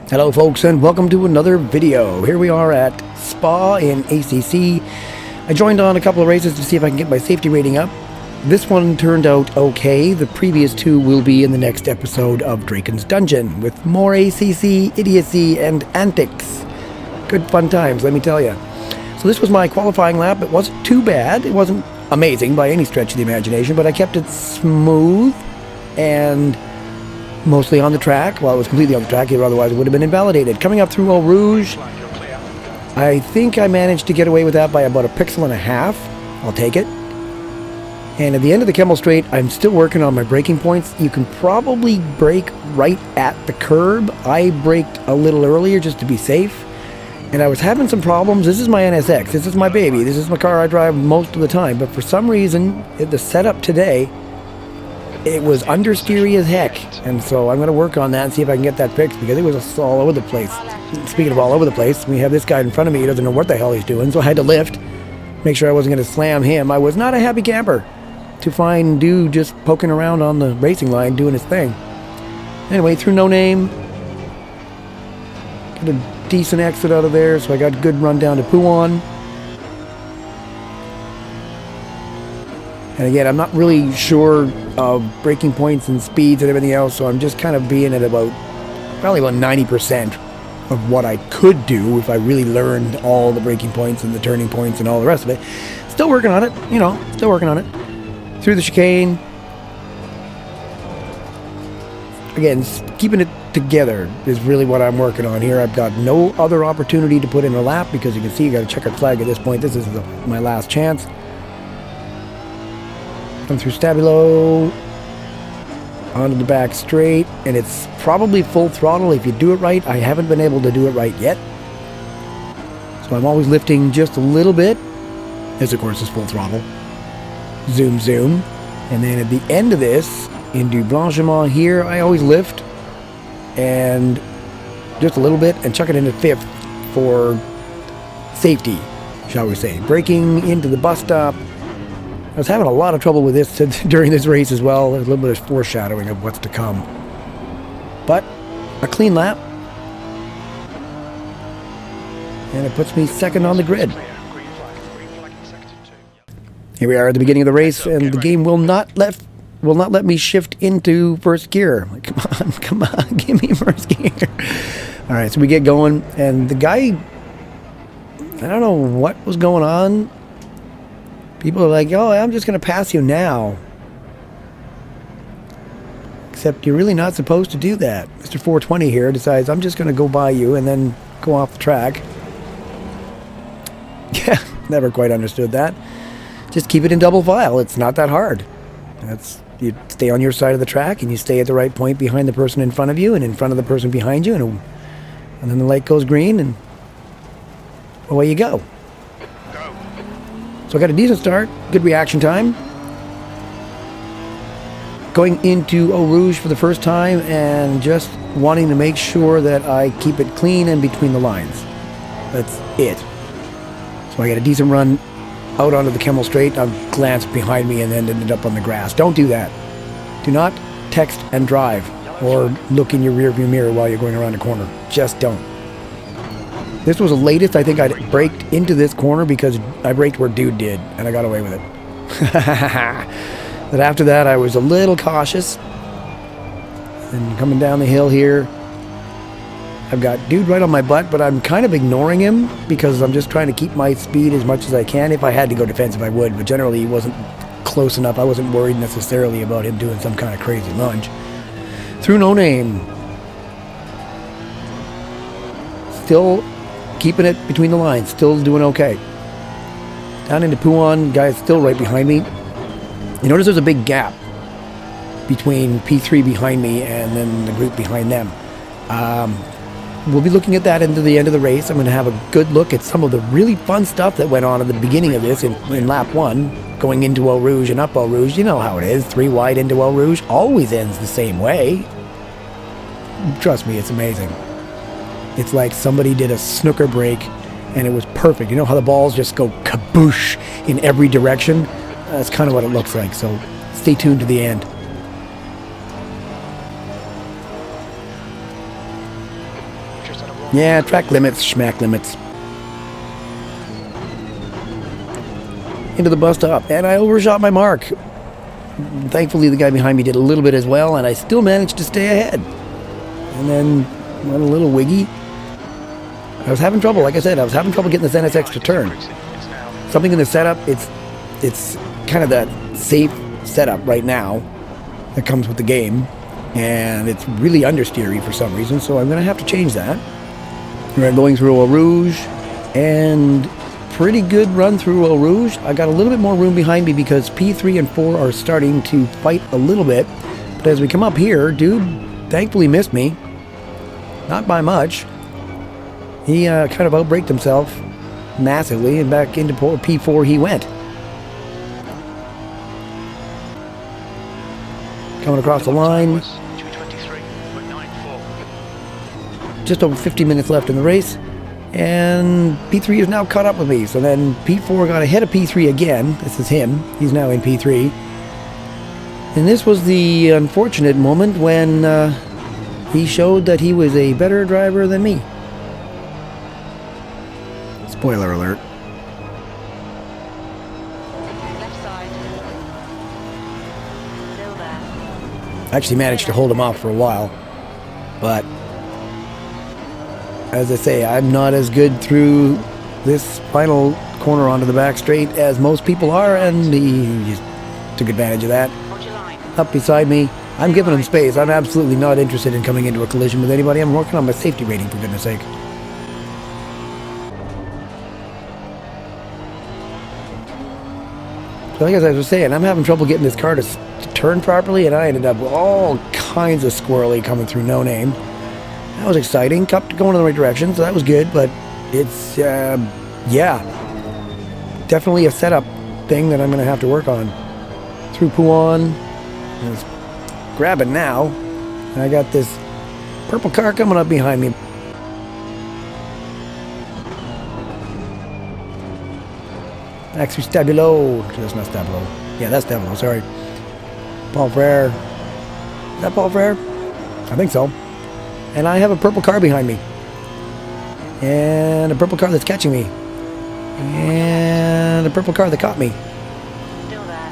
Hello folks, and welcome to another video. Here we are at Spa in ACC. I joined on a couple of races to see if I can get my safety rating up. This one turned out okay. The previous two will be in the next episode of Draken's Dungeon with more ACC, idiocy, and antics. Good fun times, let me tell you. So this was my qualifying lap. It wasn't too bad. It wasn't amazing by any stretch of the imagination, but I kept it smooth and mostly on the track. Well, it was completely on the track, otherwise it would have been invalidated. Coming up through Eau Rouge, I think I managed to get away with that by about a pixel and a half. I'll take it. And at the end of the Kemmel Straight, I'm still working on my braking points. You can probably brake right at the curb. I braked a little earlier just to be safe. And I was having some problems. This is my NSX. This is my baby. This is my car I drive most of the time. But for some reason, the setup today, it was understeery as heck, and so I'm going to work on that and see if I can get that fixed, because it was all over the place. Speaking of all over the place, we have this guy in front of me. He doesn't know what the hell he's doing, so I had to lift, make sure I wasn't going to slam him. I was not a happy camper to find dude just poking around on the racing line doing his thing. Anyway, through No Name, got a decent exit out of there, so I got a good run down to Pouan. And again, I'm not really sure of braking points and speeds and everything else, so I'm just kind of being at probably about 90% of what I could do if I really learned all the braking points and the turning points and all the rest of it. Still working on it, still working on it. Through the chicane. Again, keeping it together is really what I'm working on here. I've got no other opportunity to put in a lap, because you can see you got a checkered flag at this point. This is my last chance. Come through Stabilo, onto the back straight, and it's probably full throttle if you do it right. I haven't been able to do it right yet, so I'm always lifting just a little bit. This, of course, is full throttle. Zoom, zoom. And then at the end of this, into Blanchiment here, I always lift, and just a little bit, and chuck it into fifth for safety, shall we say. Braking into the bus stop. I was having a lot of trouble with this during this race as well. There's a little bit of foreshadowing of what's to come. But a clean lap. And it puts me second on the grid. Here we are at the beginning of the race, and the game will not let me shift into first gear. Come on, give me first gear. All right, so we get going, and the guy, I don't know what was going on. People are like, oh, I'm just going to pass you now. Except you're really not supposed to do that. Mr. 420 here decides, I'm just going to go by you and then go off the track. Yeah, never quite understood that. Just keep it in double file. It's not that hard. You stay on your side of the track, and you stay at the right point behind the person in front of you and in front of the person behind you, and then the light goes green, and away you go. So I got a decent start, good reaction time. Going into Eau Rouge for the first time, and just wanting to make sure that I keep it clean and between the lines. That's it. So I got a decent run out onto the Kemmel Straight. I've glanced behind me and then ended up on the grass. Don't do that. Do not text and drive, or look in your rearview mirror while you're going around a corner. Just don't. This was the latest I think I'd braked into this corner, because I braked where dude did, and I got away with it. But after that, I was a little cautious. And coming down the hill here, I've got dude right on my butt, but I'm kind of ignoring him, because I'm just trying to keep my speed as much as I can. If I had to go defensive, I would, but generally he wasn't close enough. I wasn't worried necessarily about him doing some kind of crazy lunge. Through No Name. Still keeping it between the lines, still doing okay. Down into Pouan, guy's still right behind me. You notice there's a big gap between P3 behind me and then the group behind them. We'll be looking at that into the end of the race. I'm going to have a good look at some of the really fun stuff that went on at the beginning of this in lap 1, going into Eau Rouge and up Eau Rouge. You know how it is, 3 wide into Eau Rouge, always ends the same way. Trust me, it's amazing. It's like somebody did a snooker break and it was perfect. You know how the balls just go kaboosh in every direction? That's kind of what it looks like, so stay tuned to the end. Yeah, track limits, schmack limits. Into the bus stop, and I overshot my mark. Thankfully, the guy behind me did a little bit as well, and I still managed to stay ahead. And then went a little wiggy. I was having trouble, like I said, I was having trouble getting this NSX to turn. Something in the setup, it's kind of that safe setup right now that comes with the game, and it's really understeery for some reason, so I'm going to have to change that. We're going through Eau Rouge, and pretty good run through Eau Rouge. I got a little bit more room behind me because P3 and 4 are starting to fight a little bit, but as we come up here, dude thankfully missed me. Not by much. He kind of outbraked himself massively, and back into P4 he went. Coming across the line. Just over 50 minutes left in the race. And P3 is now caught up with me. So then P4 got ahead of P3 again. This is him. He's now in P3. And this was the unfortunate moment when he showed that he was a better driver than me. Spoiler alert. Left side. Still there. Actually managed to hold him off for a while. But as I say, I'm not as good through this final corner onto the back straight as most people are, and he just took advantage of that. Up beside me, I'm giving him space. I'm absolutely not interested in coming into a collision with anybody. I'm working on my safety rating, for goodness sake. So like as I was saying, I'm having trouble getting this car to turn properly, and I ended up with all kinds of squirrely coming through no name. That was exciting. Kept going in the right direction, so that was good, but it's, yeah, definitely a setup thing that I'm going to have to work on. Through Pouan, it's grabbing now, and I got this purple car coming up behind me. Actually, Stabilo. That's not Stabilo. Yeah, that's Stabilo, sorry. Paul Frere. Is that Paul Frere? I think so. And I have a purple car behind me. And a purple car that's catching me. And a purple car that caught me. Still there.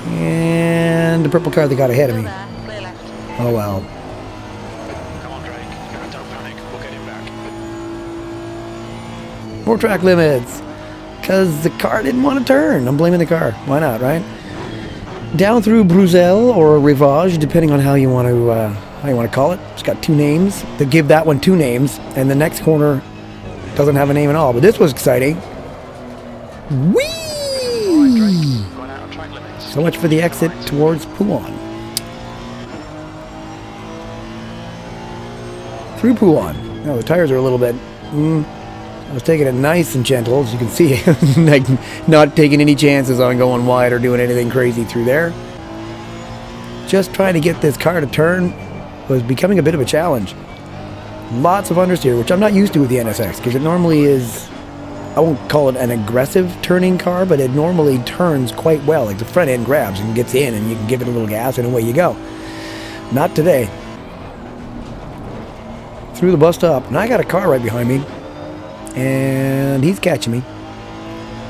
And a purple car that got ahead of Still me. there. Clear left. Oh well. Come on, Drake. Don't panic. We'll get him back. More track limits. Because the car didn't want to turn. I'm blaming the car. Why not, right? Down through Bruxelles or Rivage, depending on how you want to call it. It's got two names. They give that one two names, and the next corner doesn't have a name at all. But this was exciting. Whee! So much for the exit towards Pouan. Through Pouan. Now the tires are a little bit. I was taking it nice and gentle, as you can see, like not taking any chances on going wide or doing anything crazy through there. Just trying to get this car to turn was becoming a bit of a challenge. Lots of understeer, which I'm not used to with the NSX, because it normally is, I won't call it an aggressive turning car, but it normally turns quite well. Like the front end grabs and gets in, and you can give it a little gas, and away you go. Not today. Through the bus stop, and I got a car right behind me. And he's catching me.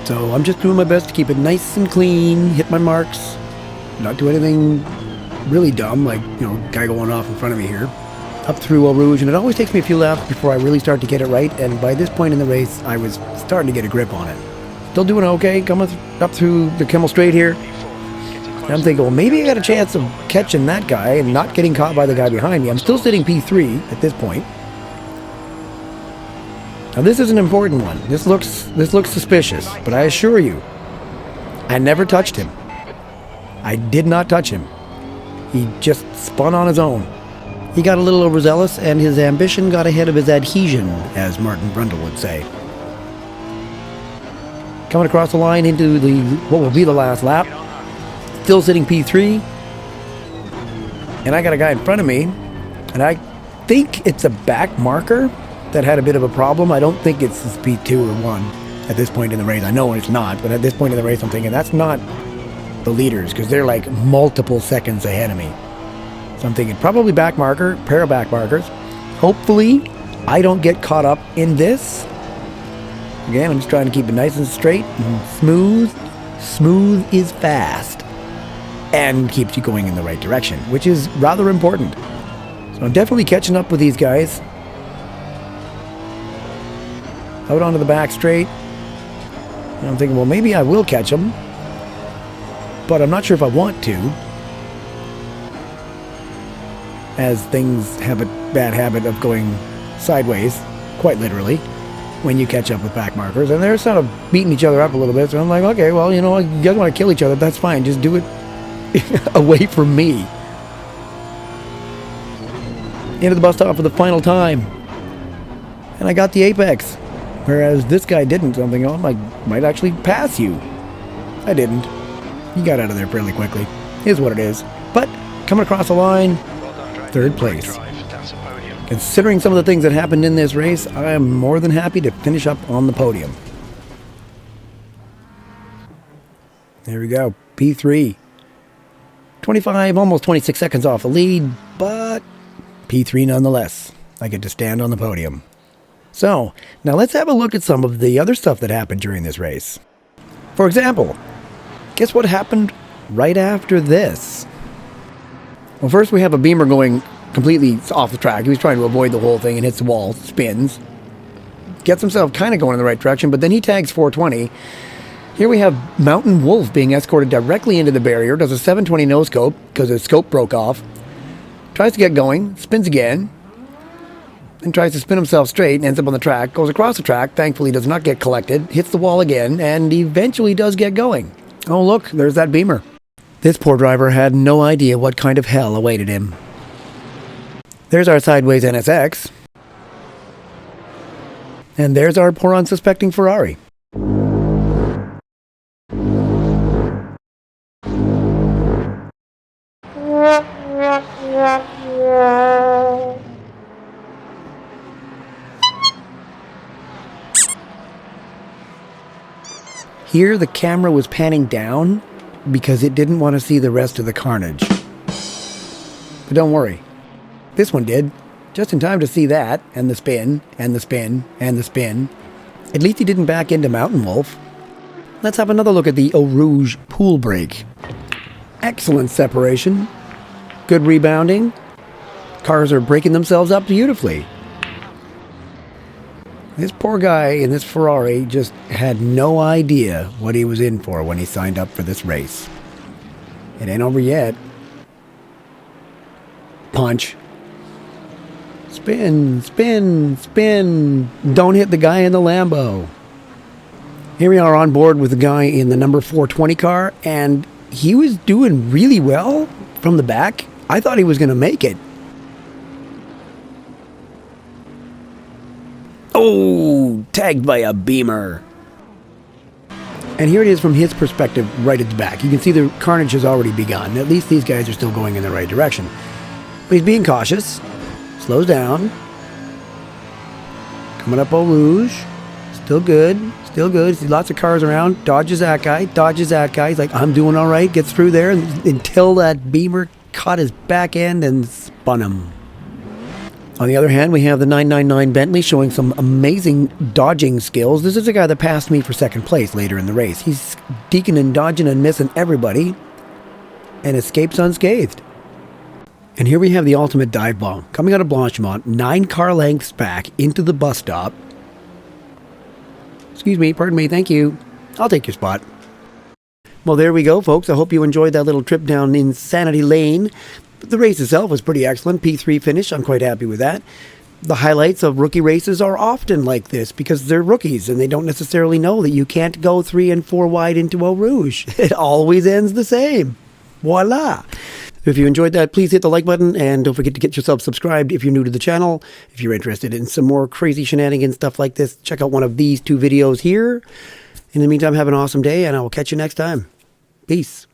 So I'm just doing my best to keep it nice and clean, hit my marks, not do anything really dumb, like, you know, guy going off in front of me here. Up through Eau Rouge, and it always takes me a few laps before I really start to get it right, and by this point in the race, I was starting to get a grip on it. Still doing okay, coming up through the Kimmel Straight here. And I'm thinking, well, maybe I got a chance of catching that guy and not getting caught by the guy behind me. I'm still sitting P3 at this point. Now this is an important one. This looks suspicious, but I assure you, I never touched him. I did not touch him. He just spun on his own. He got a little overzealous, and his ambition got ahead of his adhesion, as Martin Brundle would say. Coming across the line into what will be the last lap. Still sitting P3. And I got a guy in front of me, and I think it's a back marker that had a bit of a problem. I don't think it's P2 or 1 at this point in the race. I know it's not, but at this point in the race I'm thinking that's not the leaders, because they're like multiple seconds ahead of me. So I'm thinking probably back marker, pair of back markers. Hopefully I don't get caught up in this. Again, I'm just trying to keep it nice and straight and smooth. Smooth is fast and keeps you going in the right direction, which is rather important. So I'm definitely catching up with these guys. Out onto the back straight. And I'm thinking, well, maybe I will catch them, but I'm not sure if I want to, as things have a bad habit of going sideways, quite literally, when you catch up with back markers. And they're sort of beating each other up a little bit, so I'm like, okay, well, you know, you guys want to kill each other, that's fine, just do it away from me. Into the bus stop for the final time. And I got the apex. Whereas this guy didn't. So I'm thinking, oh, I might actually pass you. I didn't. He got out of there fairly quickly. Is what it is. But coming across the line, Well done, Drake. third place. Drive. That's a podium. Considering some of the things that happened in this race, I am more than happy to finish up on the podium. There we go. P3. 25, almost 26 seconds off the lead, but P3 nonetheless. I get to stand on the podium. So, now let's have a look at some of the other stuff that happened during this race. For example, guess what happened right after this? Well, first we have a Beamer going completely off the track. He was trying to avoid the whole thing and hits the wall, spins. Gets himself kind of going in the right direction, but then he tags 420. Here we have Mountain Wolf being escorted directly into the barrier, does a 720 no-scope because his scope broke off. Tries to get going, spins again, and tries to spin himself straight and ends up on the track, goes across the track, thankfully does not get collected, hits the wall again, and eventually does get going. Oh look, there's that Beamer. This poor driver had no idea what kind of hell awaited him. There's our sideways NSX. And there's our poor unsuspecting Ferrari. Here the camera was panning down because it didn't want to see the rest of the carnage. But don't worry, this one did, just in time to see that, and the spin, and the spin, and the spin. At least he didn't back into Mountain Wolf. Let's have another look at the Eau Rouge pool break. Excellent separation, good rebounding. Cars are breaking themselves up beautifully. This poor guy in this Ferrari just had no idea what he was in for when he signed up for this race. It ain't over yet. Punch. Spin, spin, spin. Don't hit the guy in the Lambo. Here we are on board with the guy in the number 420 car, and he was doing really well from the back. I thought he was going to make it. Oh, tagged by a Beamer. And here it is from his perspective right at the back. You can see the carnage has already begun. At least these guys are still going in the right direction. But he's being cautious. Slows down. Coming up Eau Rouge. Still good. Still good. See lots of cars around. Dodges that guy. Dodges that guy. He's like, I'm doing all right. Gets through there until that Beamer caught his back end and spun him. On the other hand, we have the 999 Bentley showing some amazing dodging skills. This is a guy that passed me for second place later in the race. He's deking and dodging and missing everybody and escapes unscathed. And here we have the ultimate dive bomb coming out of Blanchimont, 9 car lengths back into the bus stop. Excuse me, pardon me, thank you. I'll take your spot. Well, there we go, folks. I hope you enjoyed that little trip down Insanity Lane. The race itself was pretty excellent. P3 finish. I'm quite happy with that. The highlights of rookie races are often like this because they're rookies and they don't necessarily know that you can't go 3 and 4 wide into Eau Rouge. It always ends the same. Voila. If you enjoyed that, please hit the like button and don't forget to get yourself subscribed if you're new to the channel. If you're interested in some more crazy shenanigans, stuff like this, check out one of these 2 videos here. In the meantime, have an awesome day and I will catch you next time. Peace.